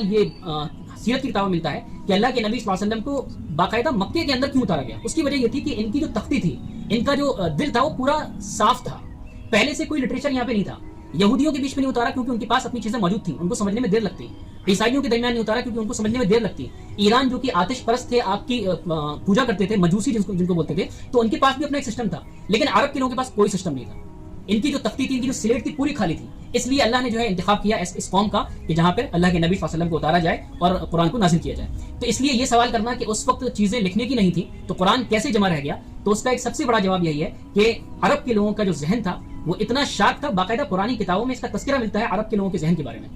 یہ سیرت کی کتاب میں ملتا ہے کہ اللہ کے نبی صلی اللہ علیہ وسلم کو باقاعدہ مکے کے اندر کیوں اتارا گیا. اس کی وجہ یہ تھی کہ ان کی جو تختی تھی, ان کا جو دل تھا وہ پورا صاف تھا. پہلے سے کوئی لٹریچر یہاں پہ نہیں تھا. یہودیوں کے بیچ میں نہیں اتارا کیونکہ ان کے پاس اپنی چیزیں موجود تھیں, ان کو سمجھنے میں دیر لگتی. عیسائیوں کے درمیان نہیں اتارا کیونکہ ان کو سمجھنے میں دیر لگتی. ایران جو کہ آتش پرست تھے, آپ کی پوجا کرتے تھے, مجوسی جن کو بولتے تھے, تو ان کے پاس بھی اپنا ایک سسٹم تھا. لیکن عرب کے لوگوں کے پاس کوئی سسٹم نہیں تھا. ان کی جو تختی تھی, ان کی جو سلیٹ تھی, پوری خالی تھی. اس لیے اللہ نے جو ہے انتخاب کیا اس قوم کا کہ جہاں پر اللہ کے نبی صلی اللہ علیہ وسلم کو اتارا جائے اور قرآن کو نازل کیا جائے. تو اس لیے یہ سوال کرنا کہ اس وقت چیزیں لکھنے کی نہیں تھی تو قرآن کیسے جمع رہ گیا, تو اس کا ایک سب سے بڑا جواب یہی ہے کہ عرب کے لوگوں کا جو ذہن تھا وہ اتنا شارپ تھا. باقاعدہ پرانی کتابوں میں اس کا تذکرہ ملتا ہے عرب کے لوگوں کے ذہن کے بارے میں.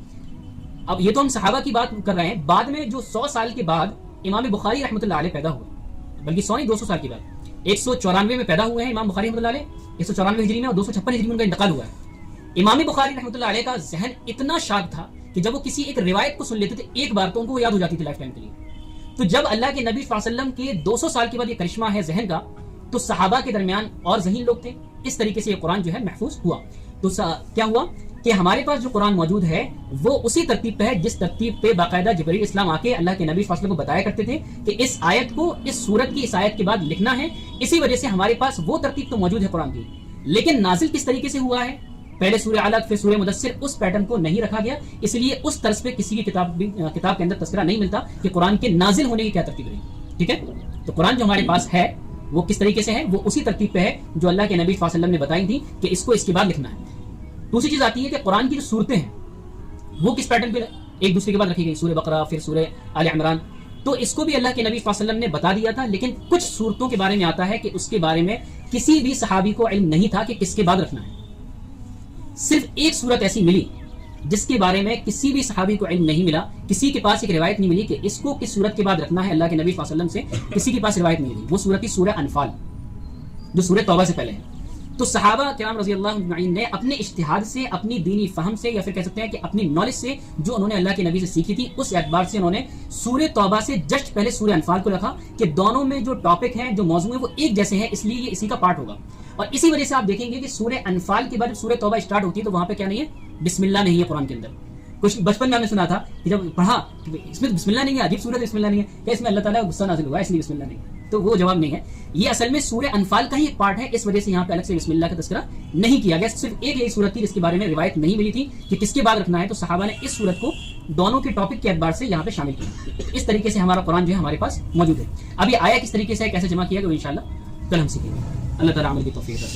اب یہ تو ہم صحابہ کی بات کر رہے ہیں. بعد میں جو 100 سال کے بعد امام بخاری رحمۃ اللہ علیہ پیدا ہوئے, بلکہ 100 نہیں 200 سال کے بعد 194 میں پیدا ہوئے ہیں امام بخاری رحمۃ اللہ علیہ, 194 ہجری میں, اور 256 ہجری میں ان کا انتقال ہوا ہے. امام بخاری رحمۃ اللہ علیہ کا ذہن اتنا شارپ تھا کہ جب وہ کسی ایک روایت کو سن لیتے تھے ایک بار تو ان کو وہ یاد ہو جاتی تھی لائف ٹائم کے لیے. تو جب اللہ کے نبی صلی اللہ علیہ وسلم کے 200 سال کے بعد یہ کرشمہ ہے ذہن کا, تو صحابہ کے درمیان اور ذہین لوگ تھے. اس طریقے سے یہ قرآن جو ہے محفوظ ہوا. تو کیا ہوا کہ ہمارے پاس جو قرآن موجود ہے وہ اسی ترتیب پہ ہے جس ترتیب پہ باقاعدہ جبرائیل اسلام آ کے اللہ کے نبی صلی اللہ علیہ وسلم کو بتایا کرتے تھے کہ اس آیت کو اس سورت کی اس آیت کے بعد لکھنا ہے. اسی وجہ سے ہمارے پاس وہ ترتیب تو موجود ہے قرآن کی, لیکن نازل کس طریقے سے ہوا ہے, پہلے سورہ علق پھر سورہ مدثر, اس پیٹرن کو نہیں رکھا گیا. اس لیے اس طرز پہ کسی کی کتاب کے اندر تذکرہ نہیں ملتا کہ قرآن کے نازل ہونے کی کیا ترتیب رہی. ٹھیک ہے, تو قرآن جو ہمارے پاس ہے وہ کس طریقے سے ہے, وہ اسی ترتیب پہ ہے جو اللہ کے نبی صلی اللہ علیہ وسلم نے بتائی تھی کہ اس کو اس کے بعد لکھنا ہے. دوسری چیز آتی ہے کہ قرآن کی جو صورتیں ہیں وہ کس پیٹرن پہ ایک دوسرے کے بعد رکھی گئی, سورہ بقرہ پھر سورہ آل عمران. تو اس کو بھی اللہ کے نبی صلی اللہ علیہ وسلم نے بتا دیا تھا, لیکن کچھ صورتوں کے بارے میں آتا ہے کہ اس کے بارے میں کسی بھی صحابی کو علم نہیں تھا کہ کس کے بعد رکھنا ہے. صرف ایک صورت ایسی ملی جس کے بارے میں کسی بھی صحابی کو علم نہیں ملا, کسی کے پاس ایک روایت نہیں ملی کہ اس کو کس صورت کے بعد رکھنا ہے. اللہ کے نبی صلی اللہ علیہ وسلم سے کسی کے پاس روایت نہیں ملی. وہ صورت تھی سورہ انفال جو سورہ توبہ سے پہلے ہے. تو صحابہ کرام رضی اللہ عنہم نے اپنے اجتہاد سے, اپنی دینی فہم سے, یا پھر کہہ سکتے ہیں کہ اپنی نالج سے جو انہوں نے اللہ کے نبی سے سیکھی تھی, اس اعتبار سے انہوں نے سورہ توبہ سے جسٹ پہلے سورہ انفال کو رکھا کہ دونوں میں جو ٹاپک ہیں, جو موضوع ہیں, وہ ایک جیسے ہیں, اس لیے یہ اسی کا پارٹ ہوگا. اور اسی وجہ سے آپ دیکھیں گے کہ سورہ انفال کے بعد جب سورہ توبہ اسٹارٹ ہوتی ہے تو وہاں پہ کیا نہیں ہے, بسم اللہ نہیں ہے قرآن کے اندر. کچھ بچپن میں ہم نے سنا تھا کہ جب پڑھا اس میں بسم اللہ نہیں ہے, عجیب سورت بسم اللہ نہیں ہے, کہ اس میں اللہ تعالیٰ کا غصہ نازل ہوا ہے اس لیے بسم اللہ نہیں ہے. تو وہ جواب نہیں ہے. یہ اصل میں سورہ انفال کا ہی ایک پارٹ ہے, اس وجہ سے یہاں پہ الگ سے بسم اللہ کا تذکرہ نہیں کیا گیا. صرف ایک یہی صورت تھی جس کے بارے میں روایت نہیں ملی تھی کہ کس کے بعد رکھنا ہے, تو صحابہ نے اس صورت کو دونوں کے ٹاپک کے اعتبار سے یہاں پہ شامل کیا. اس طریقے سے ہمارا قرآن جو ہے ہمارے پاس موجود ہے. اب یہ آیا کس طریقے سے کیسے جمع کیا گیا, وہ انشاءاللہ کل ہم سیکھیں گے. اللہ تعالیٰ عمل کی توفیق عطا فرمائے.